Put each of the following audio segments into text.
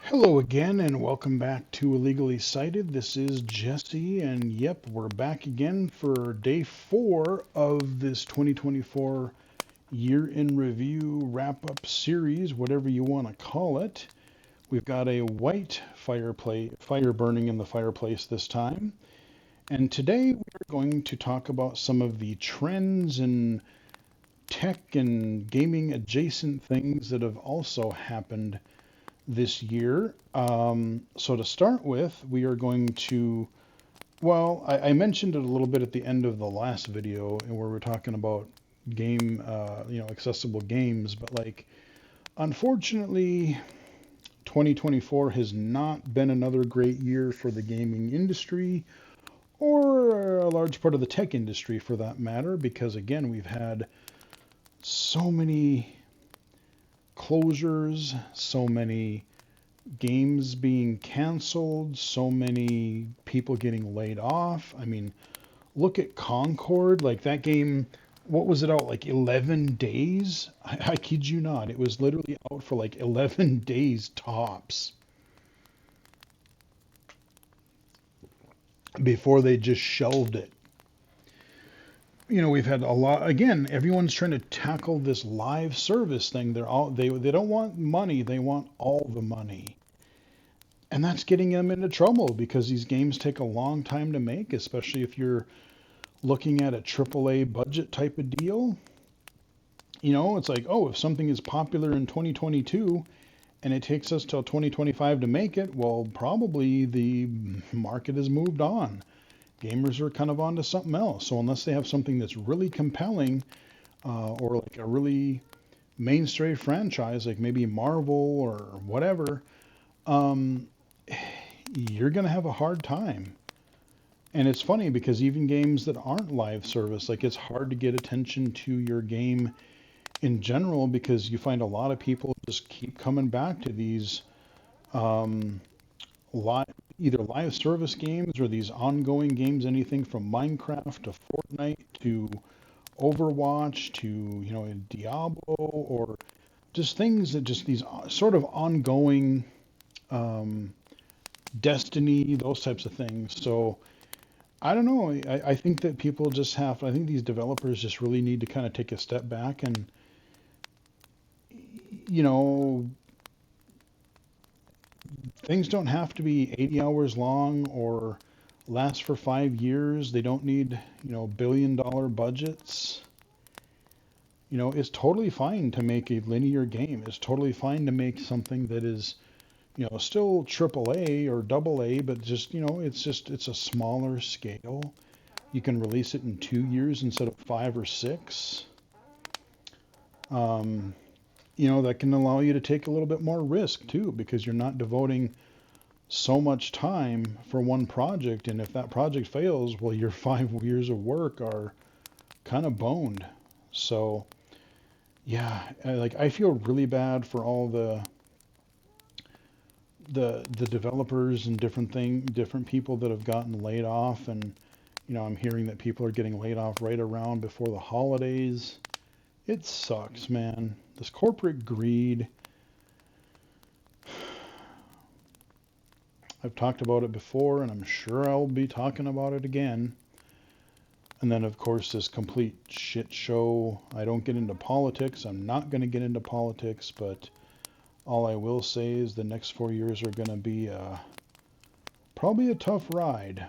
Hello again, and welcome back to Illegally Cited. This is Jesse, and yep, we're back again for day 4 of this 2024 year in review wrap up series, whatever you want to call it. We've got a white fire burning in the fireplace this time, and today we're going to talk about some of the trends in tech and gaming adjacent things that have also happened this year. So to start with, we are going to, I mentioned it a little bit at the end of the last video, and where we're talking about accessible games, but like, unfortunately, 2024 has not been another great year for the gaming industry, or a large part of the tech industry for that matter, because again, we've had so many closures, so many games being canceled, so many people getting laid off. I mean, look at Concord, like that game, what was it out like 11 days? I kid you not. It was literally out for like 11 days tops before they just shelved it. We've had a lot again, everyone's trying to tackle this live service thing. They don't want money, they want all the money. And that's getting them into trouble because these games take a long time to make, especially if you're looking at a AAA budget type of deal. It's like, oh, if something is popular in 2022 and it takes us till 2025 to make it, well, probably the market has moved on. Gamers are kind of on to something else. So unless they have something that's really compelling, or like a really mainstream franchise, like maybe Marvel or whatever, um, you're going to have a hard time. And it's funny because even games that aren't live service, like it's hard to get attention to your game in general because you find a lot of people just keep coming back to these um, live, either live service games or these ongoing games, anything from Minecraft to Fortnite to Overwatch to, Diablo, or just things that just these sort of ongoing um, Destiny, those types of things. So I don't know. I think that people just have, I think these developers just really need to kind of take a step back and, you know, things don't have to be 80 hours long or last for 5 years. They don't need, billion-dollar budgets. It's totally fine to make a linear game. It's totally fine to make something that is, still triple A or double A, but just, it's a smaller scale. You can release it in 2 years instead of 5 or 6. Um, that can allow you to take a little bit more risk too, because you're not devoting so much time for one project. And if that project fails, well, your 5 years of work are kind of boned. So, yeah, I feel really bad for all the developers and different people that have gotten laid off. And I'm hearing that people are getting laid off right around before the holidays. It sucks, man. This corporate greed. I've talked about it before, and I'm sure I'll be talking about it again. And then, of course, this complete shit show. I don't get into politics. I'm not going to get into politics, but all I will say is the next 4 years are going to be probably a tough ride.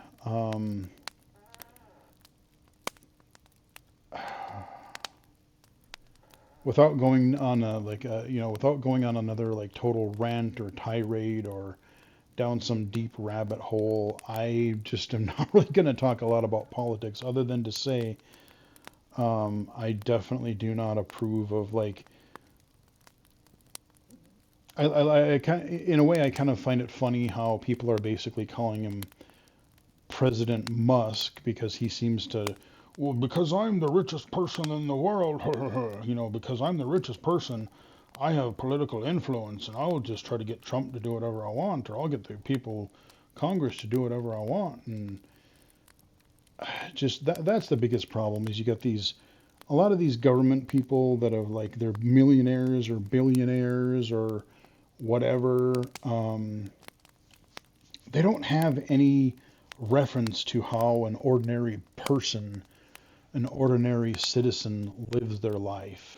Without going on without going on another like total rant or tirade or down some deep rabbit hole, I just am not really going to talk a lot about politics other than to say I definitely do not approve of like I kind in a way I kind of find it funny how people are basically calling him President Musk because he seems to, well, because I'm the richest person in the world, because I'm the richest person, I have political influence, and I'll just try to get Trump to do whatever I want, or I'll get the people, Congress, to do whatever I want. And just that's the biggest problem is you got a lot of these government people that are like they're millionaires or billionaires or whatever. They don't have any reference to how an ordinary person, an ordinary citizen lives their life.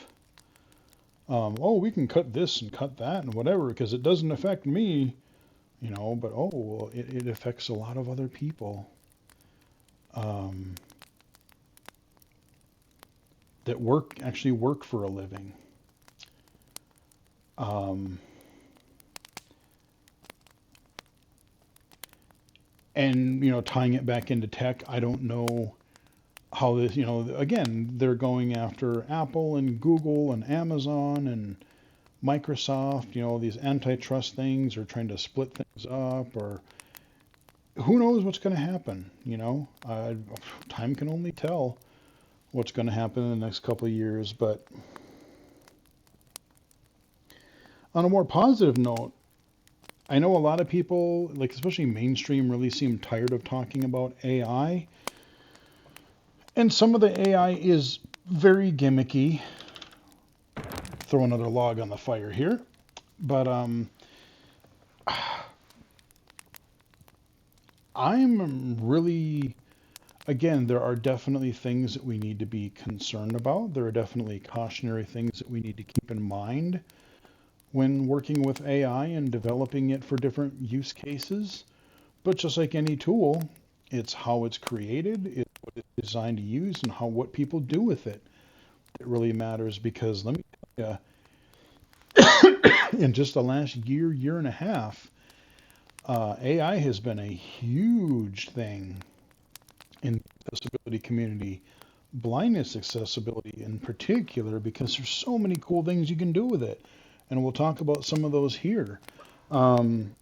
Oh, we can cut this and cut that and whatever because it doesn't affect me, but oh, well, it affects a lot of other people um, that actually work for a living. Um, and, tying it back into tech, I don't know how this, again, they're going after Apple and Google and Amazon and Microsoft, these antitrust things are trying to split things up, or who knows what's going to happen, time can only tell what's going to happen in the next couple of years. But on a more positive note, I know a lot of people, like especially mainstream, really seem tired of talking about AI. And some of the AI is very gimmicky. Throw another log on the fire here. But I'm really, again, there are definitely things that we need to be concerned about. There are definitely cautionary things that we need to keep in mind when working with AI and developing it for different use cases. But just like any tool, it's how it's created, it's what it's designed to use, and what people do with it that really matters. Because let me tell you, in just the last year and a half, AI has been a huge thing in the accessibility community, blindness accessibility in particular, because there's so many cool things you can do with it. And we'll talk about some of those here. Um,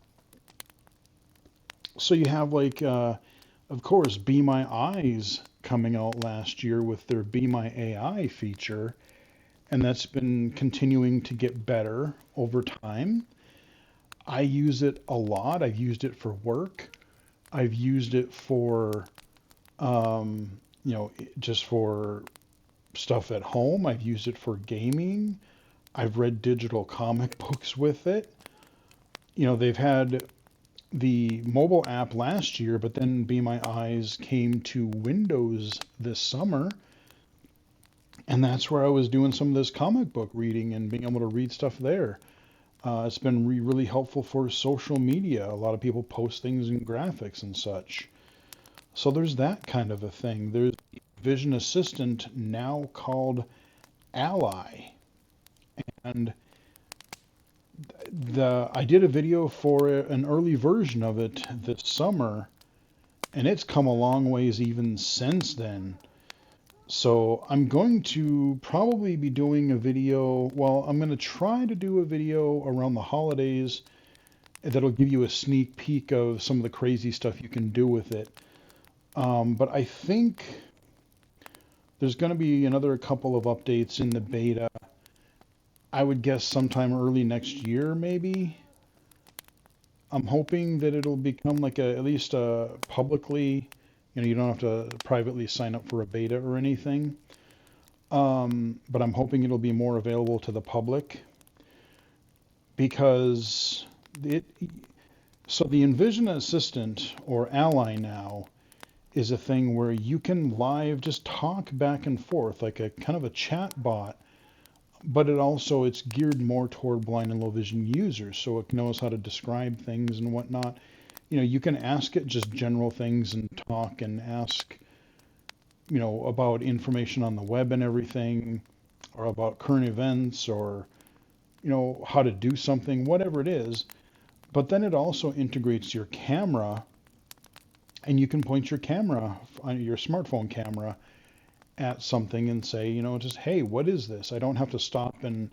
so you have of course, Be My Eyes coming out last year with their Be My AI feature, and that's been continuing to get better over time. I use it a lot. I've used it for work. I've used it for, just for stuff at home. I've used it for gaming. I've read digital comic books with it. They've had the mobile app last year, but then Be My Eyes came to Windows this summer. And that's where I was doing some of this comic book reading and being able to read stuff there. It's been really helpful for social media. A lot of people post things in graphics and such. So there's that kind of a thing. There's Vision Assistant, now called Ally. And I did a video for an early version of it this summer, and it's come a long ways even since then. So I'm going to probably be doing a video. Well, I'm going to try to do a video around the holidays that'll give you a sneak peek of some of the crazy stuff you can do with it. But I think there's going to be another couple of updates in the beta. I would guess sometime early next year, maybe. I'm hoping that it'll become like at least publicly, you don't have to privately sign up for a beta or anything. But I'm hoping it'll be more available to the public because so the Envision Assistant, or Ally now, is a thing where you can live just talk back and forth like a kind of a chat bot, but it's geared more toward blind and low vision users, so it knows how to describe things and whatnot. You can ask it just general things and talk and ask, about information on the web and everything, or about current events, or, how to do something, whatever it is. But then it also integrates your camera, and you can point your camera, your smartphone camera, at something and say, just, hey, what is this? I don't have to stop and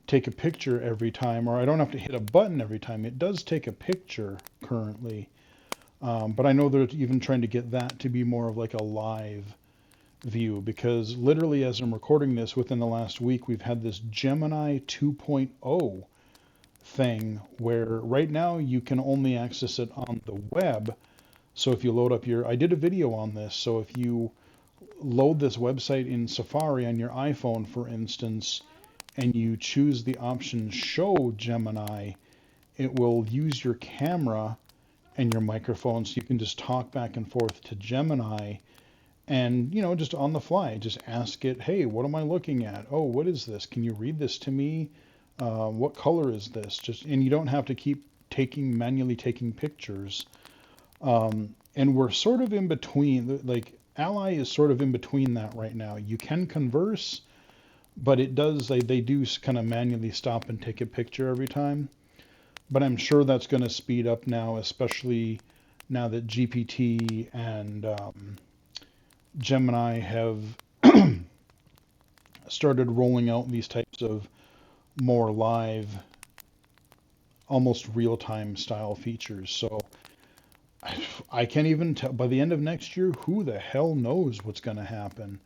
take a picture every time, or I don't have to hit a button every time. It does take a picture currently, but I know they're even trying to get that to be more of like a live view, because literally as I'm recording this, within the last week, we've had this Gemini 2.0 thing where right now you can only access it on the web. So if you load up I did a video on this, so if you load this website in Safari on your iPhone, for instance, and you choose the option Show Gemini, it will use your camera and your microphone, so you can just talk back and forth to Gemini, and just on the fly, just ask it, hey, what am I looking at? Oh, what is this? Can you read this to me? What color is this? And you don't have to keep manually taking pictures. And we're sort of in between, like Ally is sort of in between that right now. You can converse, but they do kind of manually stop and take a picture every time. But I'm sure that's going to speed up now, especially now that GPT and Gemini have started rolling out these types of more live, almost real-time style features. So I can't even tell. By the end of next year, who the hell knows what's going to happen?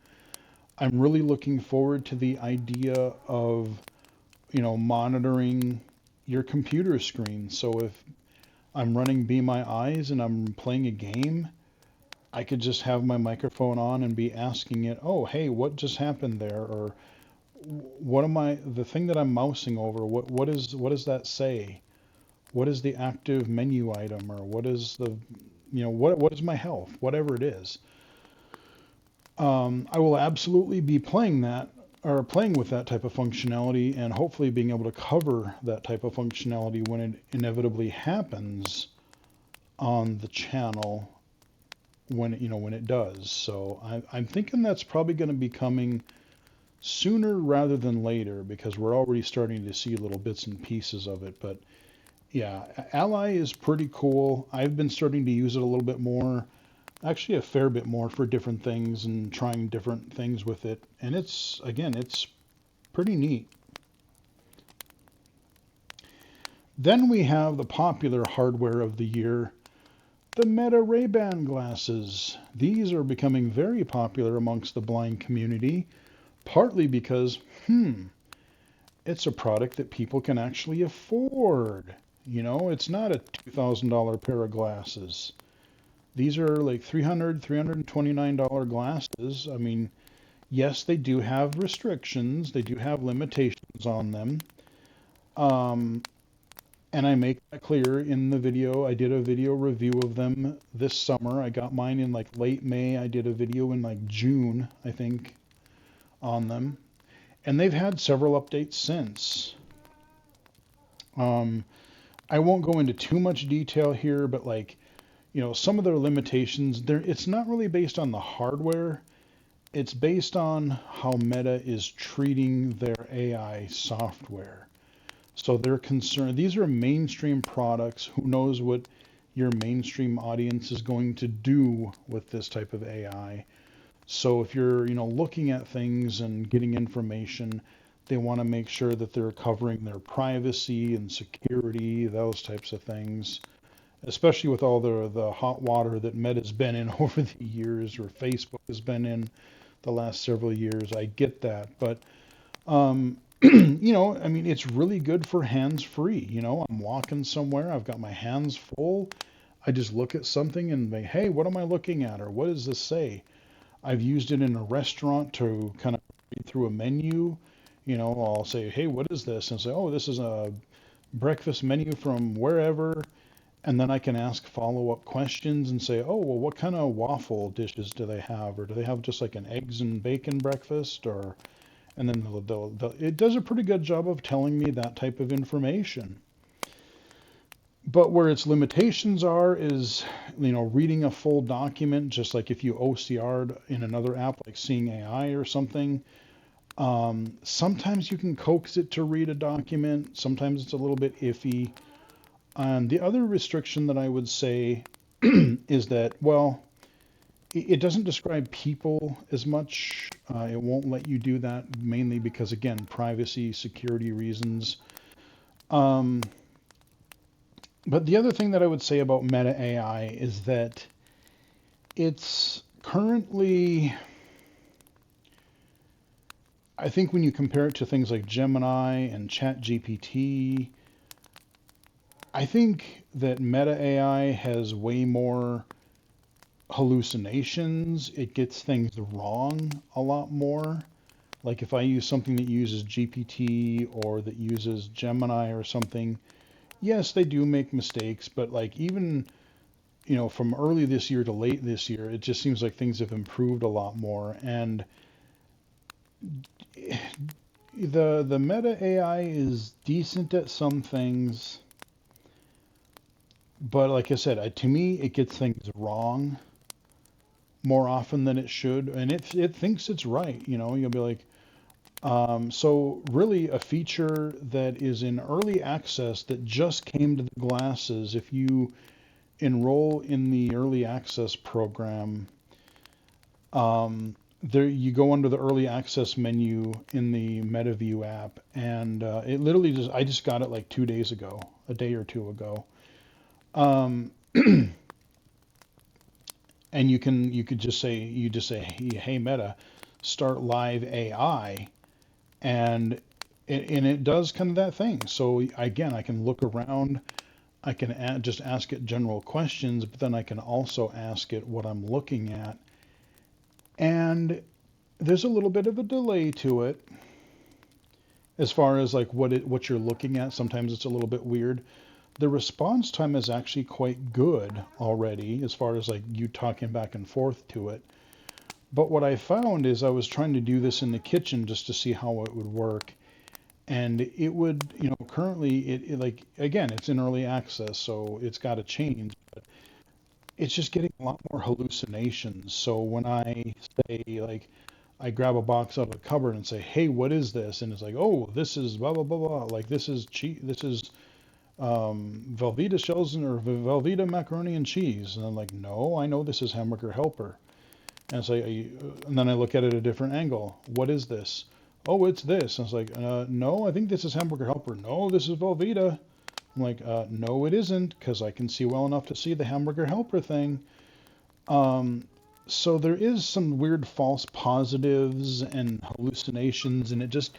I'm really looking forward to the idea of, monitoring your computer screen. So if I'm running Be My Eyes and I'm playing a game, I could just have my microphone on and be asking it, oh, hey, what just happened there? Or the thing that I'm mousing over, what does that say? What is the active menu item? Or what is what is my health? Whatever it is. I will absolutely be playing with that type of functionality, and hopefully being able to cover that type of functionality when it inevitably happens on the channel when it does. So I'm thinking that's probably going to be coming sooner rather than later, because we're already starting to see little bits and pieces of it. But yeah, Ally is pretty cool. I've been starting to use it a little bit more, actually a fair bit more, for different things and trying different things with it. And it's pretty neat. Then we have the popular hardware of the year, the Meta Ray-Ban glasses. These are becoming very popular amongst the blind community, partly because, it's a product that people can actually afford. It's not a $2,000 pair of glasses. These are like $329 glasses. I mean, yes, they do have restrictions. They do have limitations on them. And I make that clear in the video. I did a video review of them this summer. I got mine in like late May. I did a video in like June, I think, on them. And they've had several updates since. I won't go into too much detail here, but some of their limitations, it's not really based on the hardware. It's based on how Meta is treating their AI software. So they're concerned. These are mainstream products. Who knows what your mainstream audience is going to do with this type of AI? So if you're, looking at things and getting information, they want to make sure that they're covering their privacy and security, those types of things, especially with all the hot water that Meta's been in over the years, or Facebook has been in the last several years. I get that, but it's really good for hands-free. I'm walking somewhere, I've got my hands full. I just look at something and say, hey, what am I looking at? Or what does this say? I've used it in a restaurant to kind of read through a menu. I'll say, hey, what is this? And say, oh, this is a breakfast menu from wherever. And then I can ask follow-up questions and say, oh, well, what kind of waffle dishes do they have? Or do they have just like an eggs and bacon breakfast? And then it does a pretty good job of telling me that type of information. But where its limitations are is, reading a full document, just like if you OCR'd in another app like Seeing AI or something. Sometimes you can coax it to read a document. Sometimes it's a little bit iffy. And the other restriction that I would say is that, well, it doesn't describe people as much. It won't let you do that, mainly because, again, privacy, security reasons. But the other thing that I would say about Meta AI is that it's currently, I think when you compare it to things like Gemini and ChatGPT, I think that Meta AI has way more hallucinations. It gets things wrong a lot more. Like if I use something that uses GPT or that uses Gemini or something, yes, they do make mistakes, but like even, from early this year to late this year, it just seems like things have improved a lot more. And the Meta AI is decent at some things, but like I said, to me, it gets things wrong more often than it should, and it thinks it's right. You'll be like, so really a feature that is in early access that just came to the glasses. If you enroll in the early access program, there you go under the early access menu in the MetaView app, and it literally I just got it like 2 days ago, a day or two ago. Um, and you could just say hey Meta, start live AI, and it does kind of that thing. So again, I can look around, I can just ask it general questions, but then I can also ask it what I'm looking at, and there's a little bit of a delay to it as far as like what you're looking at. Sometimes it's a little bit weird. The response time is actually quite good already as far as like you talking back and forth to it. But what I found is I was trying to do this in the kitchen just to see how it would work. And it would, currently it like, again, it's in early access, so it's got to change, but it's just getting a lot more hallucinations. So when I say like, I grab a box out of the cupboard and say, "Hey, what is this?" And it's like, "Oh, this is blah blah blah blah. Like this is Velveeta shells or Velveeta macaroni and cheese." And I'm like, "No, I know this is Hamburger Helper." And it's like, and then I look at it at a different angle. What is this? Oh, it's this. And it's like, no, I think this is Hamburger Helper. No, this is Velveeta. I'm like, no, it isn't, because I can see well enough to see the Hamburger Helper thing. So there is some weird false positives and hallucinations, and it just,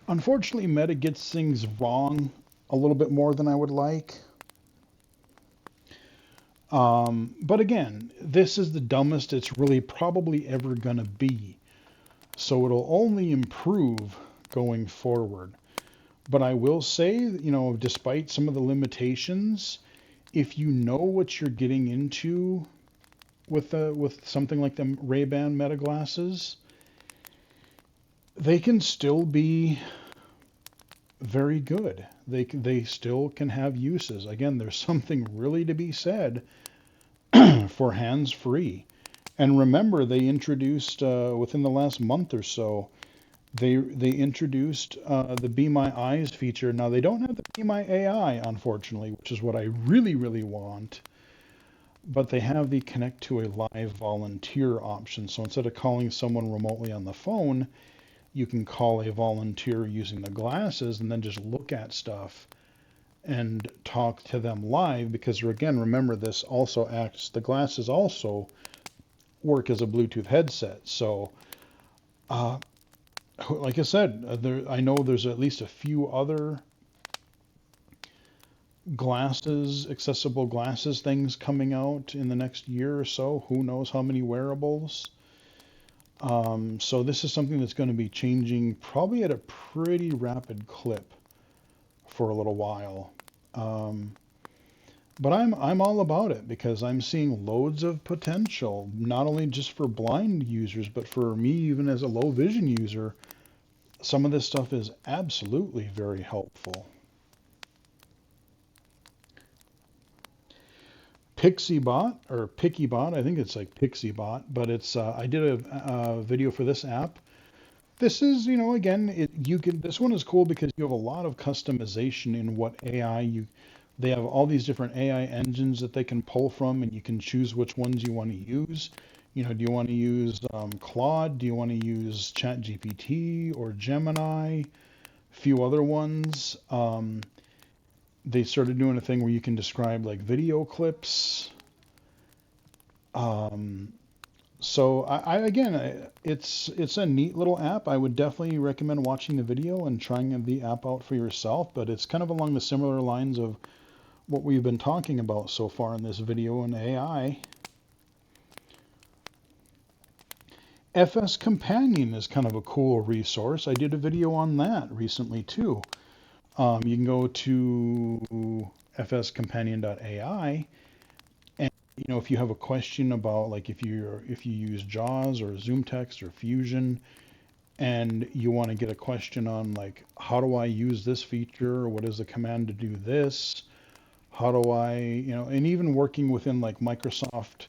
unfortunately, Meta gets things wrong a little bit more than I would like. But again, this is the dumbest it's really probably ever going to be. So it'll only improve going forward. But I will say, despite some of the limitations, if you know what you're getting into with something like the Ray-Ban Meta glasses, they can still be very good. They still can have uses. Again, there's something really to be said for hands-free. And remember, they introduced within the last month or so, they introduced the Be My Eyes feature. Now they don't have the Be My AI, unfortunately, which is what I really, really want. But they have the connect to a live volunteer option. So instead of calling someone remotely on the phone, you can call a volunteer using the glasses and then just look at stuff and talk to them live. Because again, remember, the glasses also work as a Bluetooth headset. So, like I said, I know there's at least a few other accessible glasses things coming out in the next year or so. Who knows how many wearables? So this is something that's going to be changing probably at a pretty rapid clip for a little while. But I'm all about it because I'm seeing loads of potential, not only just for blind users, but for me, even as a low vision user. Some of this stuff is absolutely very helpful. PixieBot or PickyBot, I think it's like PixieBot, but it's I did a video for this app. This is, again, this one is cool because you have a lot of customization in what they have all these different AI engines that they can pull from, and you can choose which ones you want to use. Do you want to use Claude? Do you want to use ChatGPT or Gemini? A few other ones. They started doing a thing where you can describe like video clips. So again, it's a neat little app. I would definitely recommend watching the video and trying the app out for yourself, but it's kind of along the similar lines of what we've been talking about so far in this video in AI. FS Companion is kind of a cool resource. I did a video on that recently too. You can go to fscompanion.ai, and if you have a question about, like, if you use JAWS or ZoomText or Fusion, and you want to get a question on, like, how do I use this feature, or what is the command to do this, how do I, and even working within like Microsoft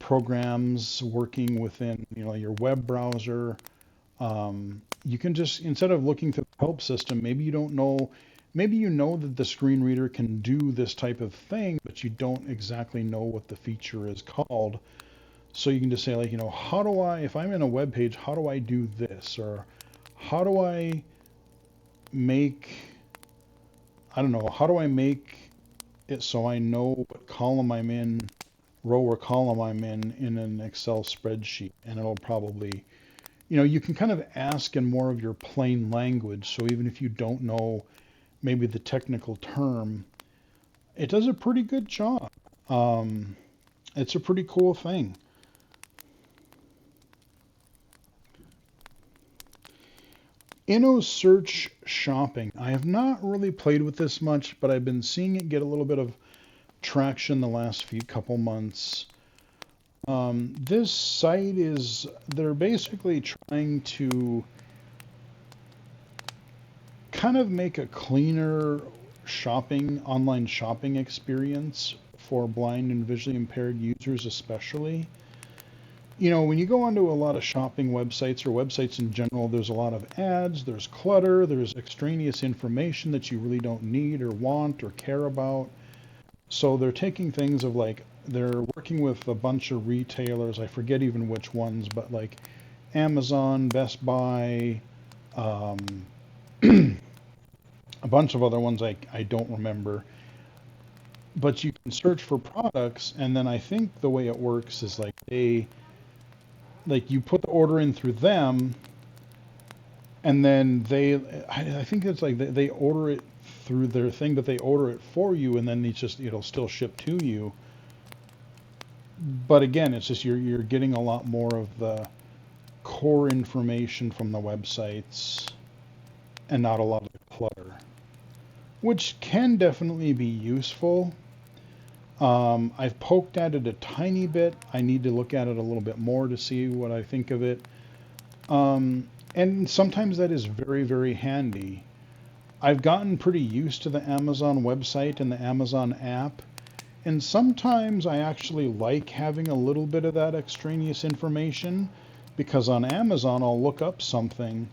programs, working within your web browser, you can just, instead of looking through the help system, maybe you don't know, maybe you know that the screen reader can do this type of thing, but you don't exactly know what the feature is called. So you can just say, like, how do I, if I'm in a web page, how do I do this? Or how do I make, I don't know, how do I make it so I know what column I'm in, row or column I'm in an Excel spreadsheet? And it'll probably, you can kind of ask in more of your plain language. So even if you don't know maybe the technical term, it does a pretty good job. It's a pretty cool thing. InnoSearch Shopping. I have not really played with this much, but I've been seeing it get a little bit of traction the last couple months. This site they're basically trying to kind of make a cleaner online shopping experience for blind and visually impaired users especially. When you go onto a lot of shopping websites or websites in general, there's a lot of ads, there's clutter, there's extraneous information that you really don't need or want or care about. So they're taking things of, like, they're working with a bunch of retailers, I forget even which ones, but like Amazon, Best Buy, um, a bunch of other ones I don't remember. But you can search for products, and then I think the way it works is like you put the order in through them, and then I think it's like they order it through their thing, but they order it for you, and then it'll still ship to you. But again, it's just you're getting a lot more of the core information from the websites and not a lot of the clutter, which can definitely be useful. I've poked at it a tiny bit. I need to look at it a little bit more to see what I think of it. And sometimes that is very, very handy. I've gotten pretty used to the Amazon website and the Amazon app, and sometimes I actually like having a little bit of that extraneous information, because on Amazon I'll look up something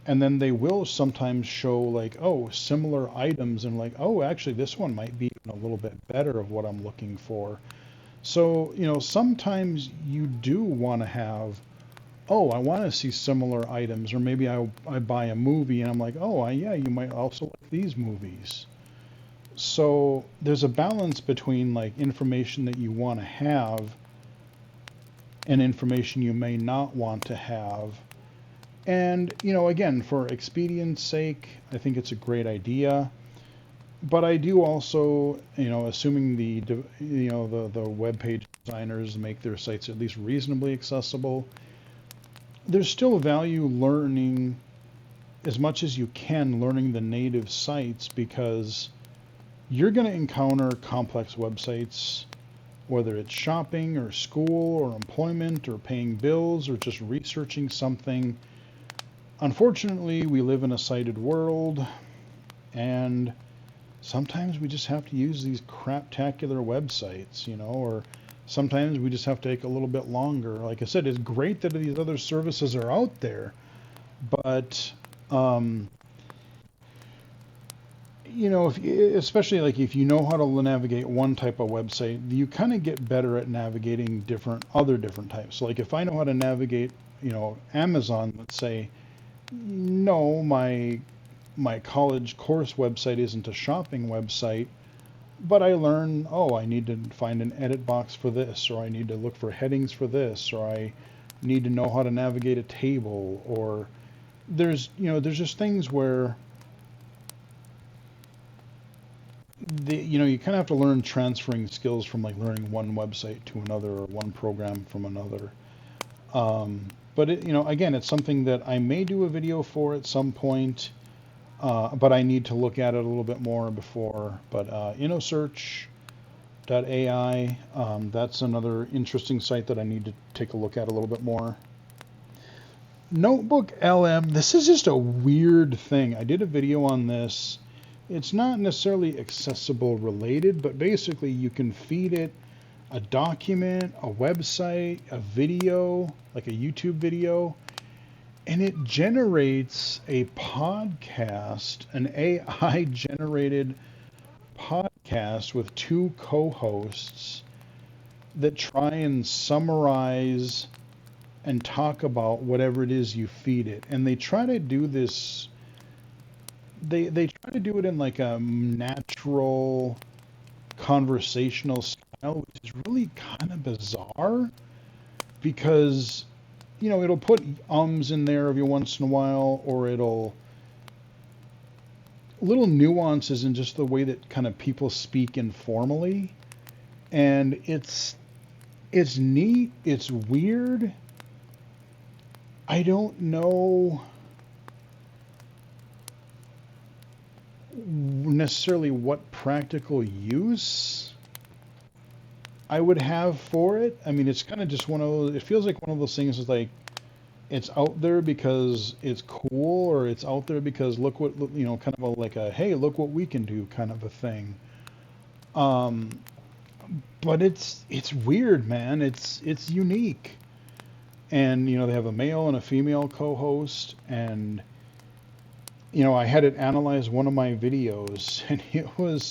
and then they will sometimes show, like, oh, similar items, and like, oh, actually this one might be even a little bit better of what I'm looking for. So, sometimes you do want to have, oh, I want to see similar items, or maybe I buy a movie and I'm like, oh, yeah, you might also like these movies. So there's a balance between, like, information that you want to have and information you may not want to have. And, again, for expedience sake, I think it's a great idea. But I do also, assuming the web page designers make their sites at least reasonably accessible, there's still value learning as much as you can, learning the native sites, because you're going to encounter complex websites, whether it's shopping or school or employment or paying bills or just researching something. Unfortunately, we live in a sighted world, and sometimes we just have to use these craptacular websites, or sometimes we just have to take a little bit longer. Like I said, it's great that these other services are out there, but especially like if you know how to navigate one type of website, you kind of get better at navigating other different types. So like if I know how to navigate, Amazon, let's say, no, my college course website isn't a shopping website, but I learn, oh, I need to find an edit box for this, or I need to look for headings for this, or I need to know how to navigate a table, or there's just things where you kind of have to learn transferring skills from, like, learning one website to another or one program from another. But again, it's something that I may do a video for at some point, but I need to look at it a little bit more before. But InnoSearch.ai, that's another interesting site that I need to take a look at a little bit more. Notebook LM, this is just a weird thing. I did a video on this. It's not necessarily accessible related, but basically you can feed it a document, a website, a video, like a YouTube video, and it generates a podcast, an AI generated podcast with two co-hosts that try and summarize and talk about whatever it is you feed it. And they try to do this, they try to do it in like a natural conversational style, which is really kind of bizarre because, it'll put ums in there every once in a while, or it'll little nuances in just the way that kind of people speak informally. And it's neat, it's weird. I don't know necessarily what practical use I would have for it. I mean, it's kind of just one of those, it feels like one of those things is like, it's out there because it's cool, or it's out there because look what, kind of like a, hey, look what we can do kind of a thing. But it's weird, man. It's unique. And, they have a male and a female co-host, and, I had it analyze one of my videos, and it was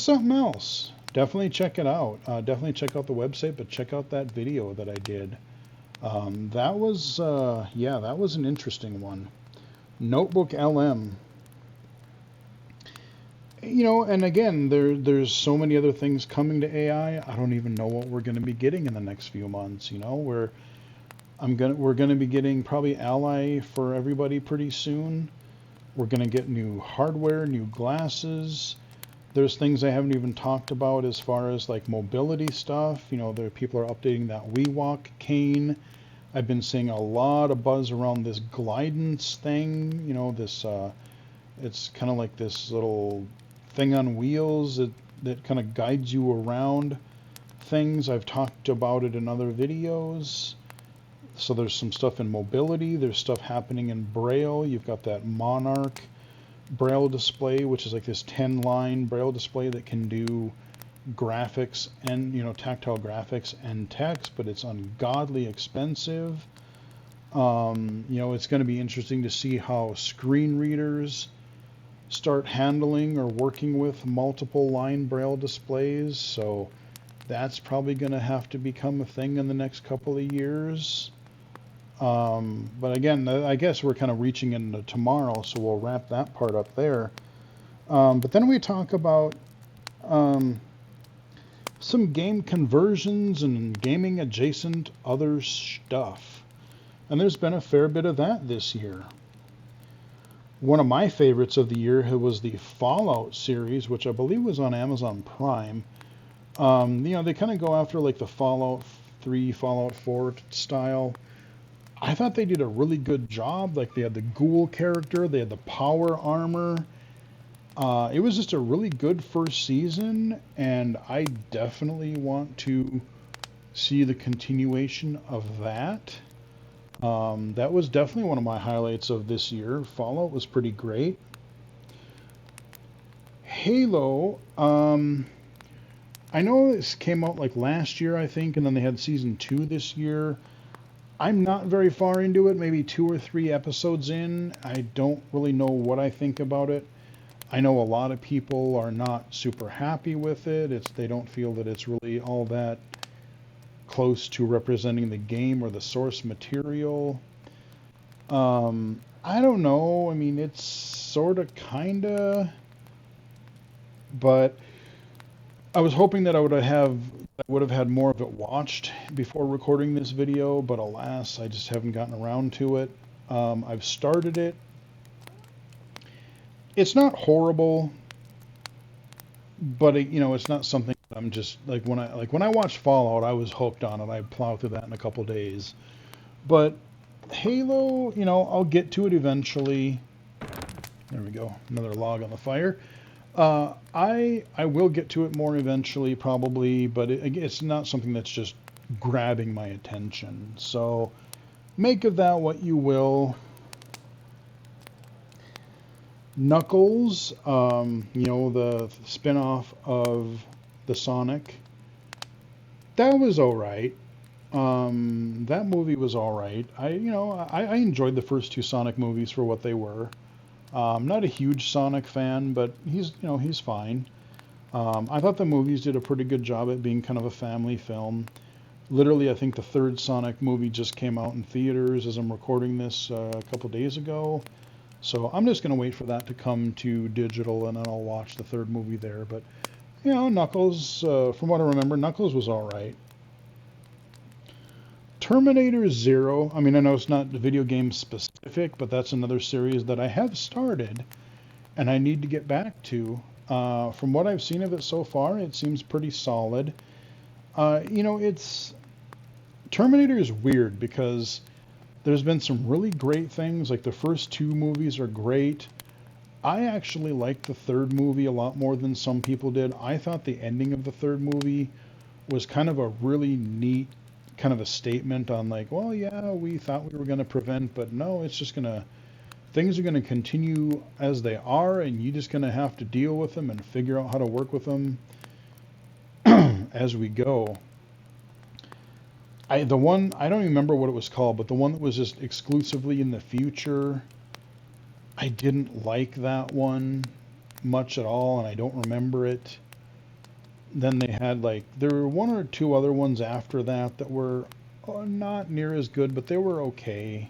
something else. Definitely check it out. Definitely check out the website, but check out that video that I did. That was an interesting one. Notebook LM. And again, there's so many other things coming to AI. I don't even know what we're going to be getting in the next few months. We're going to be getting probably Ally for everybody pretty soon. We're going to get new hardware, new glasses. There's things I haven't even talked about as far as like mobility stuff. There people are updating that WeWalk cane. I've been seeing a lot of buzz around this Glidance thing. This it's kind of like this little thing on wheels that kind of guides you around things. I've talked about it in other videos. So there's some stuff in mobility. There's stuff happening in Braille. You've got that Monarch Braille display, which is like this 10-line Braille display that can do graphics and, tactile graphics and text, but it's ungodly expensive. It's going to be interesting to see how screen readers start handling or working with multiple line Braille displays. So that's probably going to have to become a thing in the next couple of years. But again, I guess we're kind of reaching into tomorrow, so we'll wrap that part up there. But then we talk about some game conversions and gaming adjacent other stuff. And there's been a fair bit of that this year. One of my favorites of the year was the Fallout series, which I believe was on Amazon Prime. They kind of go after like the Fallout 3, Fallout 4 style. I thought they did a really good job. Like they had the ghoul character, they had the power armor. It was just a really good first season, and I definitely want to see the continuation of that. That was definitely one of my highlights of this year. Fallout was pretty great. Halo, I know this came out like last year, I think, and then they had season 2 this year. I'm not very far into it, maybe 2 or 3 episodes in. I don't really know what I think about it. I know a lot of people are not super happy with it. They don't feel that it's really all that close to representing the game or the source material. I don't know. I mean, it's sort of, kind of, but I was hoping that I would have had more of it watched before recording this video, but alas, I just haven't gotten around to it. I've started it. It's not horrible, but it's not something I'm just like when I watched Fallout, I was hooked on it. I plowed through that in a couple days. But Halo, I'll get to it eventually. There we go, another log on the fire. I will get to it more eventually, probably, but it's not something that's just grabbing my attention. So make of that what you will. Knuckles, the spin-off of the Sonic, that was all right. That movie was all right. I enjoyed the first two Sonic movies for what they were. Not a huge Sonic fan, but he's fine. I thought the movies did a pretty good job at being kind of a family film. Literally, I think the third Sonic movie just came out in theaters as I'm recording this a couple days ago. So I'm just going to wait for that to come to digital, and then I'll watch the third movie there. But, Knuckles, from what I remember, Knuckles was all right. Terminator Zero, I mean, I know it's not video game specific, but that's another series that I have started and I need to get back to. From what I've seen of it so far, it seems pretty solid. It's Terminator is weird because there's been some really great things. Like the first two movies are great. I actually liked the third movie a lot more than some people did. I thought the ending of the third movie was kind of a really neat kind of a statement on like, well, yeah, we thought we were going to prevent, but no, it's just going to, things are going to continue as they are, and you're just going to have to deal with them and figure out how to work with them as we go. I don't even remember what it was called, but the one that was just exclusively in the future, I didn't like that one much at all, and I don't remember it. Then they had there were one or two other ones after that that were not near as good, but they were okay.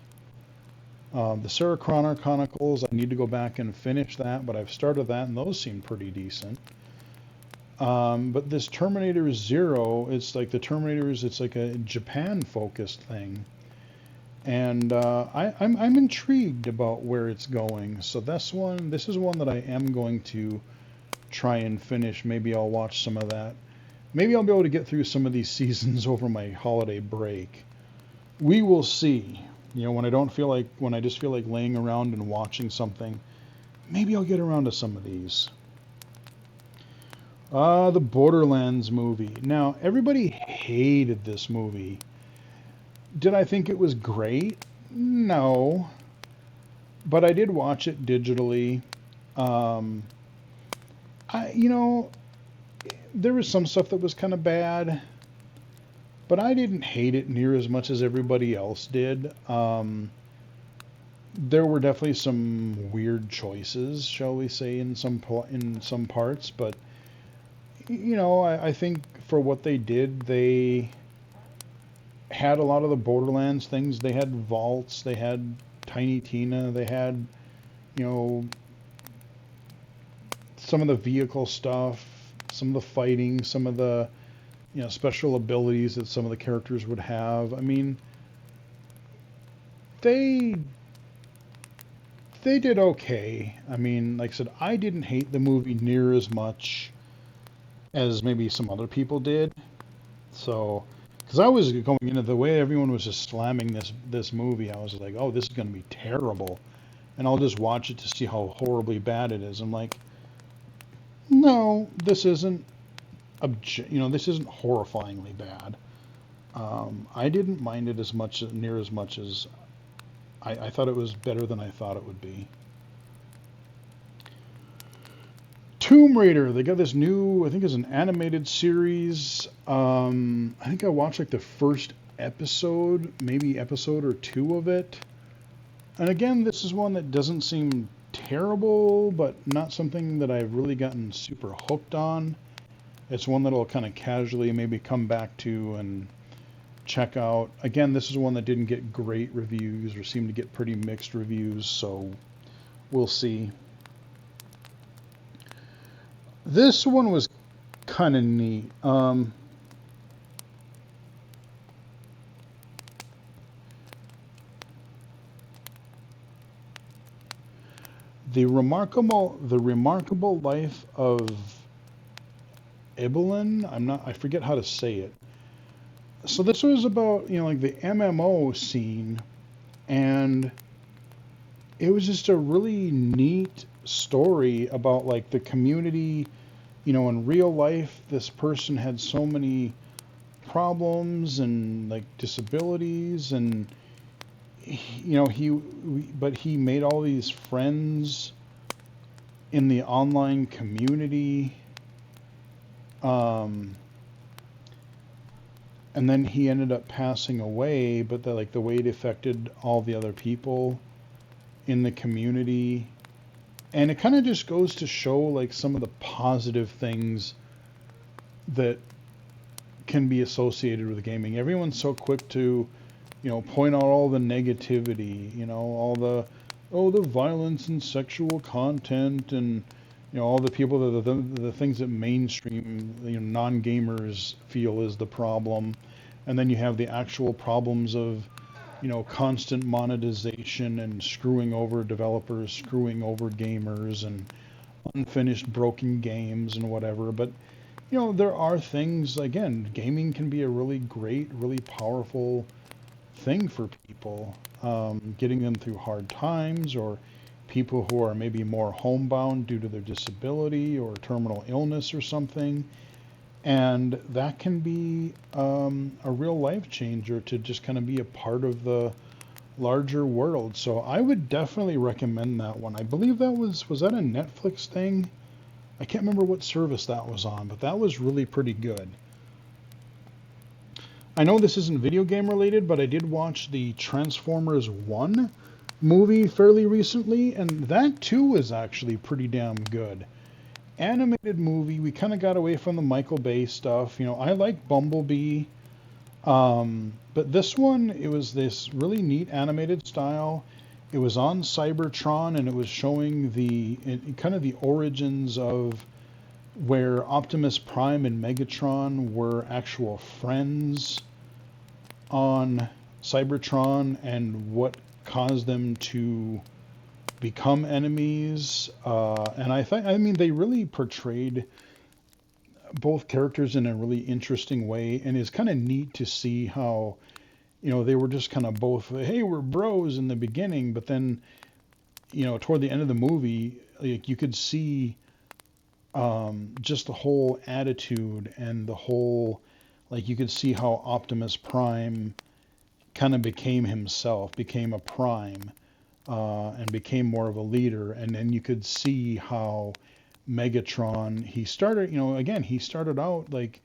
The Sarah Connor Chronicles, I need to go back and finish that, but I've started that, and those seem pretty decent. But this Terminator Zero, it's like the Terminators, it's like a Japan-focused thing. And I'm intrigued about where it's going. So this is one that I am going to try and finish. Maybe I'll watch some of that. Maybe I'll be able to get through some of these seasons over my holiday break. We will see. When I just feel like laying around and watching something, maybe I'll get around to some of these. The Borderlands movie. Now, everybody hated this movie. Did I think it was great? No. But I did watch it digitally. There was some stuff that was kind of bad, but I didn't hate it near as much as everybody else did. There were definitely some weird choices, shall we say, in some parts, but I think for what they did, they had a lot of the Borderlands things. They had vaults, they had Tiny Tina, they had, some of the vehicle stuff, some of the fighting, some of the, special abilities that some of the characters would have. I mean, they did okay. I mean, like I said, I didn't hate the movie near as much as maybe some other people did. So, because I was going into the way everyone was just slamming this movie, I was like, oh, this is going to be terrible, and I'll just watch it to see how horribly bad it is. I'm like, no, this isn't. This isn't horrifyingly bad. I didn't mind it near as much as I thought it was better than I thought it would be. Tomb Raider, they got this new, I think it's an animated series. I think I watched the first episode, maybe episode or two of it. And again, this is one that doesn't seem terrible, but not something that I've really gotten super hooked on. It's one that I'll kind of casually maybe come back to and check out. Again, this is one that didn't get great reviews or seemed to get pretty mixed reviews, so we'll see. This one was kind of neat. The remarkable life of Ibelin. I forget how to say it. So this was about, like the MMO scene, and it was just a really neat story about like the community. In real life, this person had so many problems and like disabilities, and but he made all these friends in the online community. Um, and then he ended up passing away, but the way it affected all the other people in the community. And it kind of just goes to show like some of the positive things that can be associated with gaming. Everyone's so quick to, point out all the negativity, all the, oh, the violence and sexual content, and all the people that the things that mainstream, non-gamers feel is the problem. And then you have the actual problems of, constant monetization and screwing over developers, screwing over gamers, and unfinished broken games and whatever. But there are things, again, gaming can be a really great, really powerful thing for people, getting them through hard times, or people who are maybe more homebound due to their disability or terminal illness or something. And that can be a real life changer to just kind of be a part of the larger world. So I would definitely recommend that one. I believe was that a Netflix thing? I can't remember what service that was on, but that was really pretty good. I know this isn't video game related, but I did watch the Transformers 1 movie fairly recently, and that too is actually pretty damn good. Animated movie, we kind of got away from the Michael Bay stuff. I like Bumblebee, but this one, it was this really neat animated style. It was on Cybertron, and it was showing kind of the origins of where Optimus Prime and Megatron were actual friends on Cybertron, and what caused them to become enemies. And I mean, they really portrayed both characters in a really interesting way, and it's kind of neat to see how, they were just kind of both, hey, we're bros in the beginning, but then, toward the end of the movie, like you could see just the whole attitude and the whole, like you could see how Optimus Prime kind of became himself, became a Prime, and became more of a leader. And then you could see how Megatron, he started out like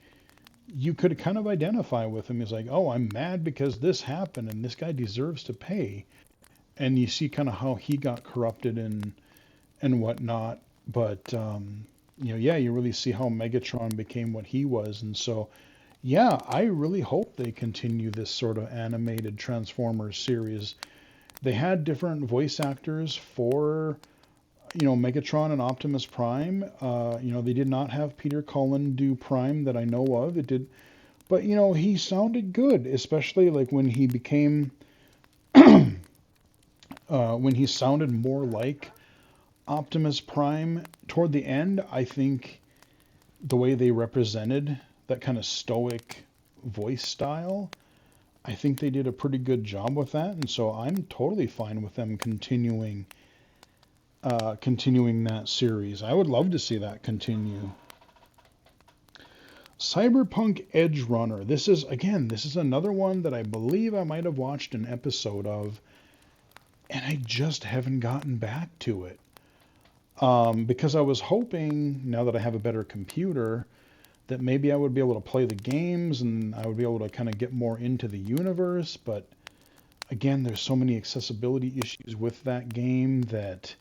you could kind of identify with him. He's like, oh, I'm mad because this happened and this guy deserves to pay. And you see kind of how he got corrupted and whatnot. But yeah, you really see how Megatron became what he was. And so, yeah, I really hope they continue this sort of animated Transformers series. They had different voice actors for, Megatron and Optimus Prime. They did not have Peter Cullen do Prime that I know of. It did, but he sounded good, especially like when he became, when he sounded more like Optimus Prime toward the end. I think the way they represented that kind of stoic voice style, I think they did a pretty good job with that, and so I'm totally fine with them continuing that series. I would love to see that continue. Cyberpunk Edge Runner. This is another one that I believe I might have watched an episode of, and I just haven't gotten back to it. Because I was hoping, now that I have a better computer, that maybe I would be able to play the games and I would be able to kind of get more into the universe. But again, there's so many accessibility issues with that game that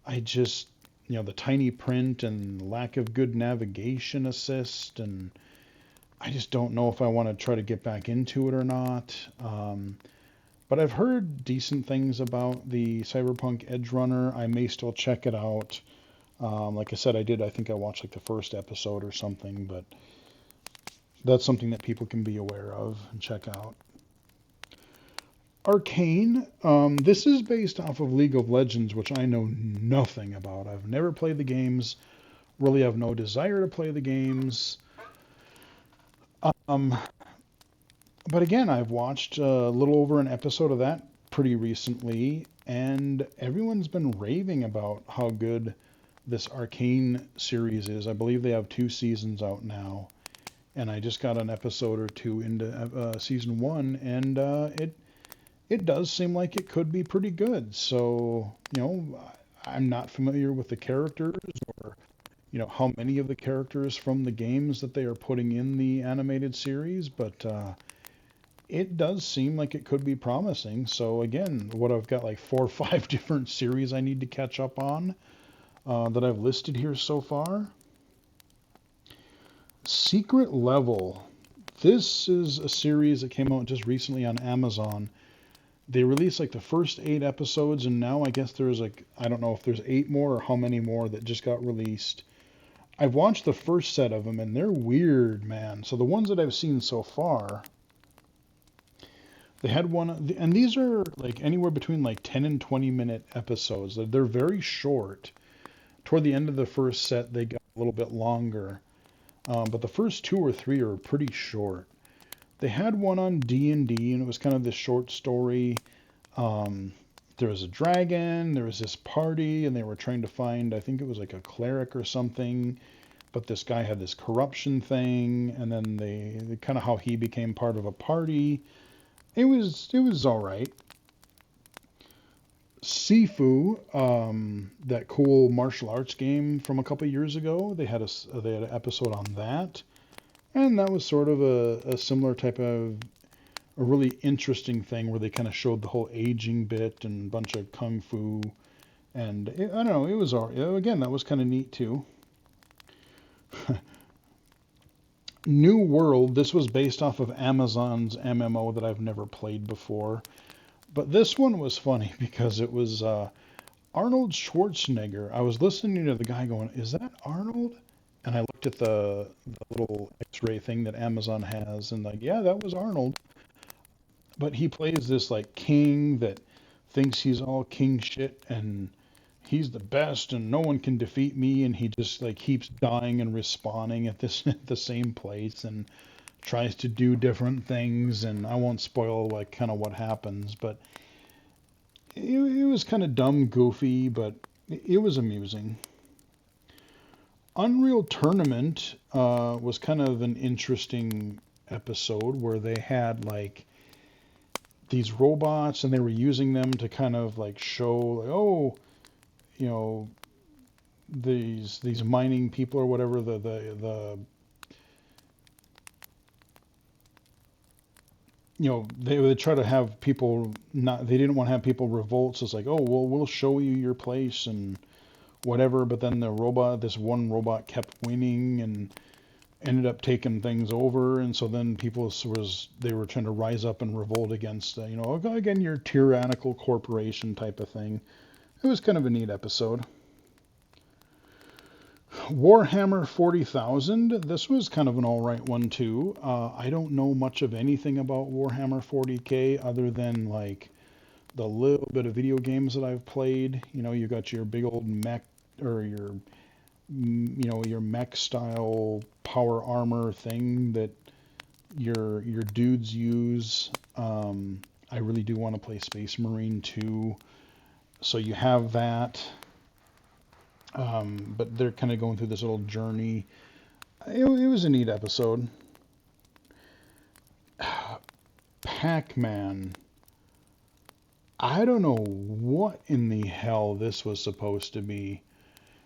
I just, the tiny print and lack of good navigation assist, and I just don't know if I want to try to get back into it or not. But I've heard decent things about the Cyberpunk Edge Runner. I may still check it out. Like I said, I think I watched like the first episode or something, but that's something that people can be aware of and check out. Arcane. This is based off of League of Legends, which I know nothing about. I've never played the games really have no desire to play the games. Um, but again, I've watched a little over an episode of that pretty recently, and everyone's been raving about how good this Arcane series is. I believe they have 2 seasons out now, and I just got an episode or two into season one, and it does seem like it could be pretty good. So, I'm not familiar with the characters or, how many of the characters from the games that they are putting in the animated series, but it does seem like it could be promising. So again, what I've got like 4 or 5 different series I need to catch up on that I've listed here so far. Secret Level. This is a series that came out just recently on Amazon. They released like the first 8 episodes, and now I guess there's like, I don't know if there's 8 more or how many more that just got released. I've watched the first set of them, and they're weird, man. So the ones that I've seen so far, they had one, and these are like anywhere between like 10 and 20-minute episodes. They're very short. Toward the end of the first set, they got a little bit longer, but the first 2 or 3 are pretty short. They had one on D&D, and it was kind of this short story. Um, there was a dragon, there was this party, and they were trying to find, I think it was like a cleric or something, but this guy had this corruption thing, and then they kind of how he became part of a party. It was all right. Sifu, that cool martial arts game from a couple years ago, they had an episode on that, and that was sort of a similar type of a really interesting thing where they kind of showed the whole aging bit and a bunch of kung fu, and I don't know, it was all again that was kind of neat too. New World. This was based off of Amazon's MMO that I've never played before. But this one was funny because it was Arnold Schwarzenegger. I was listening to the guy going, "Is that Arnold?" And I looked at the little X-ray thing that Amazon has, and like, yeah, that was Arnold. But he plays this like king that thinks he's all king shit and he's the best and no one can defeat me, and he just like keeps dying and respawning at this at the same place and tries to do different things, and I won't spoil like kind of what happens, but it was kind of dumb, goofy, but it was amusing. Unreal Tournament was kind of an interesting episode where they had like these robots and they were using them to kind of like show like, oh, you know, these mining people or whatever, the they would try to have people not, they didn't want to have people revolt, so it's like, oh well, we'll show you your place and whatever, but then this one robot kept winning and ended up taking things over, and so then people they were trying to rise up and revolt against again, your tyrannical corporation type of thing. It was kind of a neat episode. Warhammer 40,000. This was kind of an all right one too. I don't know much of anything about Warhammer 40K other than like the little bit of video games that I've played. You got your big old mech or your mech style power armor thing that your dudes use. I really do want to play Space Marine 2. So you have that. But they're kind of going through this little journey. It was a neat episode. Pac-Man. I don't know what in the hell this was supposed to be.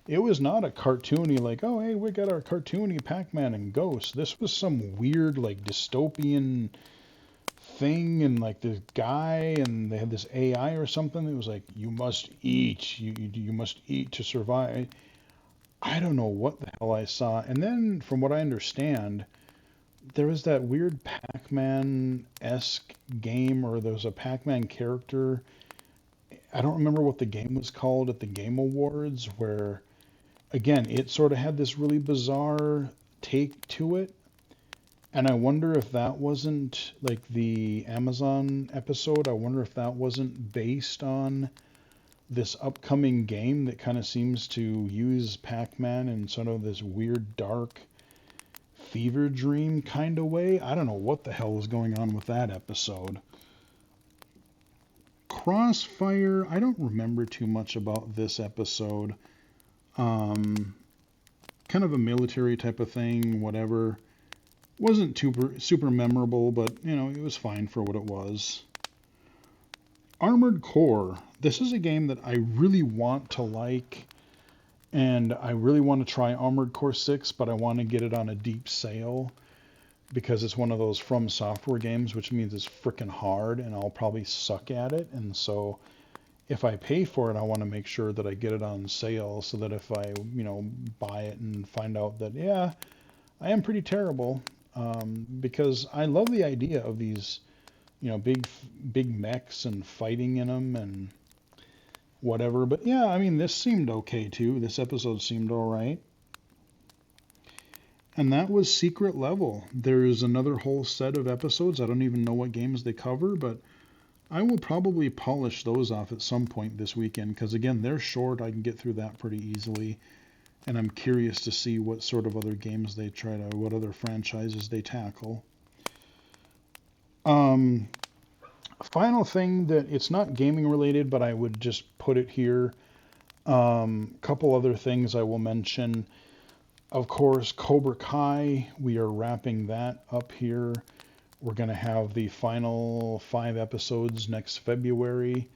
It was not a cartoony like, oh hey, we got our cartoony Pac-Man and Ghost. This was some weird like dystopian thing, and like this guy, and they had this AI or something that was like, you must eat, you must eat to survive. I don't know what the hell I saw. And then, from what I understand, there was that weird Pac-Man-esque game, or there was a Pac-Man character. I don't remember what the game was called at the Game Awards, where, again, it sort of had this really bizarre take to it. And I wonder if that wasn't like the Amazon episode. I wonder if that wasn't based on this upcoming game that kind of seems to use Pac-Man in sort of this weird, dark fever dream kind of way. I don't know what the hell is going on with that episode. Crossfire, I don't remember too much about this episode. Um, Kind of a military type of thing, whatever. Wasn't super memorable, but it was fine for what it was. Armored Core. This is a game that I really want to like, and I really want to try Armored Core 6, but I want to get it on a deep sale because it's one of those From Software games, which means it's freaking hard and I'll probably suck at it. And so if I pay for it, I want to make sure that I get it on sale so that if I, buy it and find out that, yeah, I am pretty terrible, because I love the idea of these, big mechs and fighting in them and whatever. But yeah, I mean, this seemed okay too. This episode seemed all right. And that was Secret Level. There's another whole set of episodes. I don't even know what games they cover, but I will probably polish those off at some point this weekend because, again, they're short. I can get through that pretty easily. And I'm curious to see what sort of other games they what other franchises they tackle. Final thing that it's not gaming related, but I would just put it here. Couple other things I will mention. Of course, Cobra Kai, we are wrapping that up here. We're going to have the final 5 episodes next February,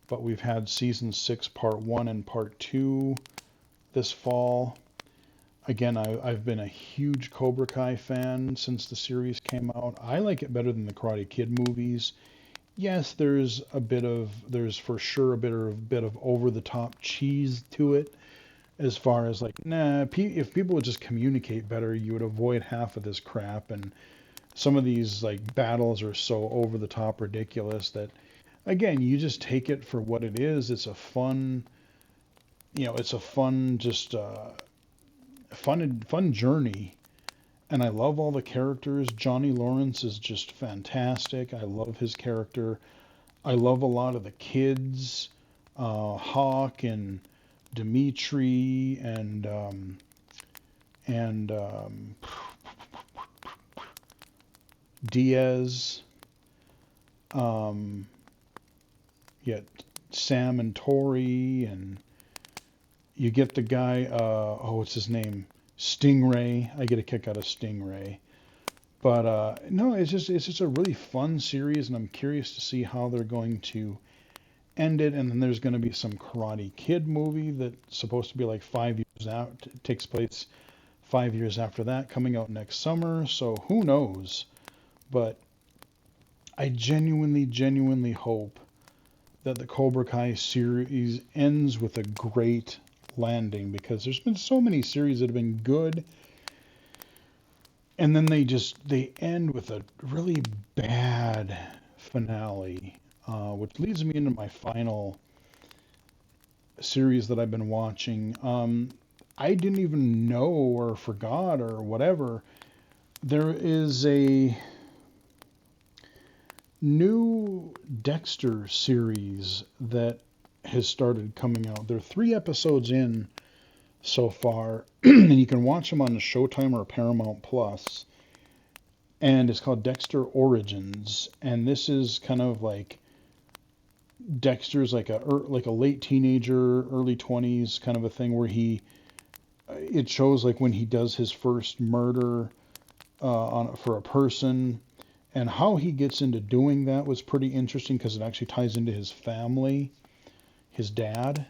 but we've had season 6, part 1 and part 2 this fall. Again, I've been a huge Cobra Kai fan since the series came out. I like it better than the Karate Kid movies. Yes, there's for sure a bit of over the top cheese to it, as far as like, if people would just communicate better, you would avoid half of this crap. And some of these like battles are so over the top ridiculous that, again, you just take it for what it is. It's a fun, just fun journey. And I love all the characters. Johnny Lawrence is just fantastic. I love his character. I love a lot of the kids, Hawk and Dimitri and Diaz. Yet Sam and Tori, and you get the guy. What's his name? Stingray. I get a kick out of Stingray. But no, it's just a really fun series, and I'm curious to see how they're going to end it. And then there's going to be some Karate Kid movie that's supposed to be like 5 years out. It takes place 5 years after that, coming out next summer. So who knows? But I genuinely hope that the Cobra Kai series ends with a great landing, because there's been so many series that have been good, and then they end with a really bad finale, which leads me into my final series that I've been watching. I didn't even know or forgot or whatever. There is a new Dexter series that has started coming out. There are 3 episodes in so far, and you can watch them on the Showtime or Paramount Plus. And it's called Dexter Origins, and this is kind of like Dexter's like a late teenager, early 20s kind of a thing, where it shows like when he does his first murder for a person, and how he gets into doing that was pretty interesting because it actually ties into his family, his dad,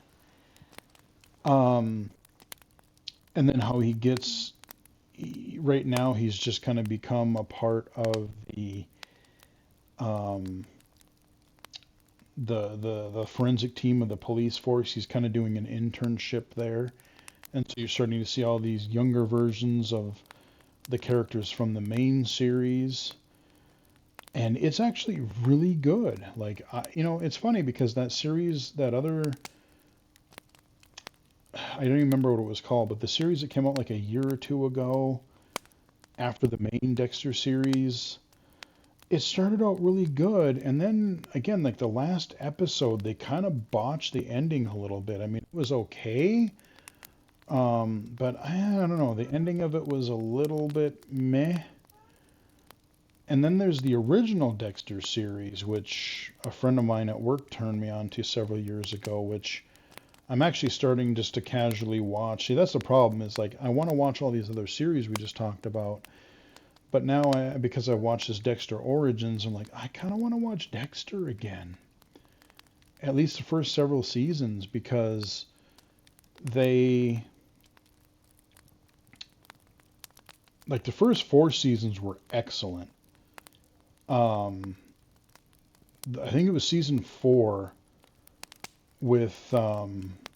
and then how right now he's just kind of become a part of the forensic team of the police force. He's kind of doing an internship there, and so you're starting to see all these younger versions of the characters from the main series. And it's actually really good. Like, it's funny because that series, I don't even remember what it was called, but the series that came out like a year or 2 ago after the main Dexter series, it started out really good, and then again, like the last episode, they kind of botched the ending a little bit. I mean, it was okay, but I don't know. The ending of it was a little bit meh. And then there's the original Dexter series, which a friend of mine at work turned me on to several years ago, which I'm actually starting just to casually watch. See, that's the problem, is like I want to watch all these other series we just talked about, but now because I watched this Dexter Origins, I'm like, I kind of want to watch Dexter again. At least the first several seasons, because they, like the first 4 seasons were excellent. Um, I think it was season 4 with oh,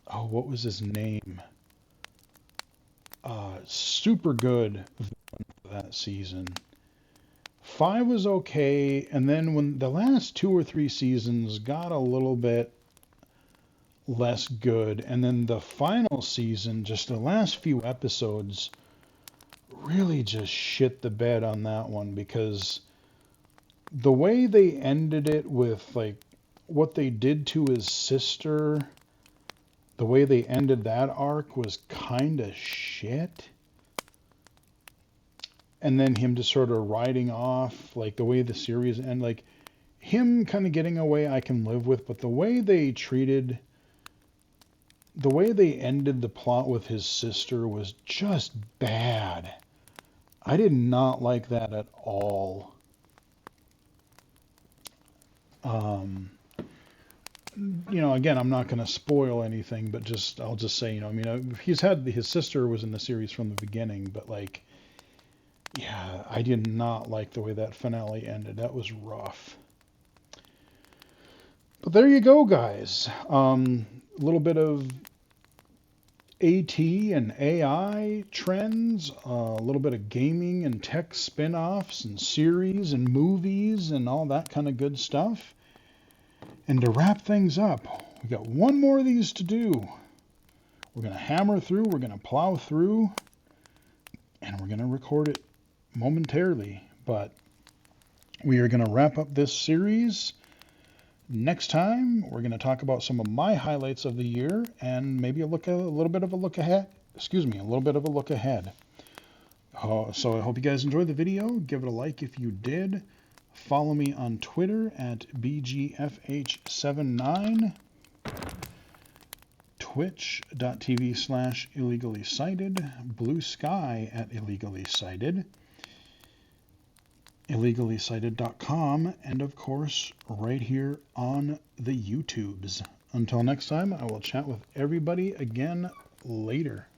what was his name? Super good that season. 5 was okay, and then when the last 2 or 3 seasons got a little bit less good, and then the final season, just the last few episodes, really just shit the bed on that one, because the way they ended it with like what they did to his sister, the way they ended that arc was kind of shit. And then him just sort of riding off, like the way the series ended, like him kind of getting away I can live with, but the way they ended the plot with his sister was just bad. I did not like that at all. Again, I'm not going to spoil anything, but I'll just say, I mean, his sister was in the series from the beginning, but like, yeah, I did not like the way that finale ended. That was rough. But there you go, guys. A little bit of AT and AI trends, a little bit of gaming and tech spin-offs and series and movies and all that kind of good stuff. And to wrap things up, we got one more of these to do. We're going to hammer through, we're going to plow through, and we're going to record it momentarily. But we are going to wrap up this series. Next time, we're going to talk about some of my highlights of the year and maybe a little bit of a look ahead. Excuse me, a little bit of a look ahead. So I hope you guys enjoyed the video. Give it a like if you did. Follow me on Twitter at BGFH79, twitch.tv/illegally-cited, Blue Sky at illegally-cited, illegally-cited.com, and of course right here on the YouTubes. Until next time, I will chat with everybody again later.